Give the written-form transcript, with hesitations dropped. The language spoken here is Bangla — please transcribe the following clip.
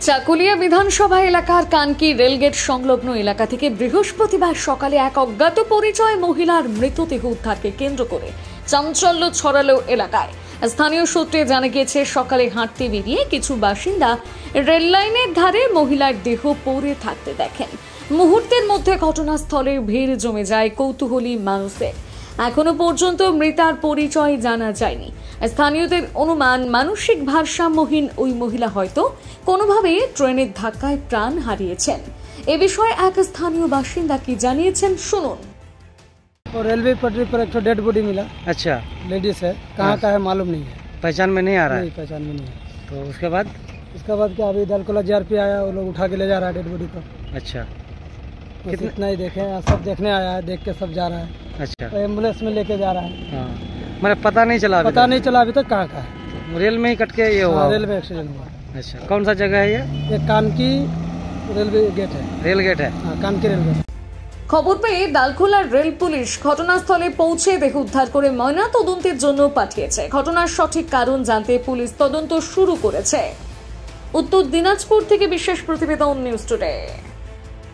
চাকুলিয়া বিধানসভা এলাকার কানকি রেলগেট সংলগ্ন এলাকা থেকে বৃহস্পতিবার সকালে এক অজ্ঞাত পরিচয় মহিলার মৃতদেহ উদ্ধারকে কেন্দ্র করে চাঞ্চল্য ছড়ালো এলাকায়। স্থানীয় সূত্রে জানা গিয়েছে, সকালে হাঁটতে বেরিয়ে কিছু বাসিন্দা রেল লাইনের ধারে মহিলার দেহ পড়ে থাকতে দেখেন। মুহূর্তের মধ্যে ঘটনাস্থলে ভিড় জমে যায় কৌতূহলী মানুষের। এখনো পর্যন্ত মৃতার পরিচয় জানা যায়নি। স্থানীয়দের অনুমান, মানসিক ভারসাম্যহীন ওই মহিলা হয়তো কোনোভাবে ট্রেনের ধাক্কায় প্রাণ হারিয়েছেন। এ বিষয়ে এক স্থানীয় বাসিন্দা কি জানিয়েছেন, শুনুন। और रेलवे पटरी पर एक डेड बॉडी मिला। अच्छा, लेडीज है, कहाँ का है मालूम नहीं है, पहचान में नहीं आ रहा है। नहीं पहचान में नहीं है। तो उसके बाद क्या अभी दालकोला JRP आया, वो लोग उठा के ले जा रहा है डेड बॉडी को। अच्छा, इतना ही देखे, सब देखने आया है, देख के सब जा रहा है। अच्छा, तो एम्बुलेंस में लेके जा रहा है। हाँ, मैंने पता नहीं चला नहीं चला अभी तक कहाँ का है। रेल में ही कट के ये हुआ। रेल में एक्सीडेंट हुआ। अच्छा, कौन सा जगह है ये कानकी रेलवे गेट है। रेल गेट है। हाँ, कानकी रेल गेट। খবর পেয়ে ডালখোলার রেল পুলিশ ঘটনাস্থলে পৌঁছে দেহ উদ্ধার করে ময়না তদন্তের জন্য পাঠিয়েছে। ঘটনার সঠিক কারণ জানতে পুলিশ তদন্ত শুরু করেছে। উত্তর দিনাজপুর থেকে বিশেষ প্রতিবেদন, নিউজ টুডে।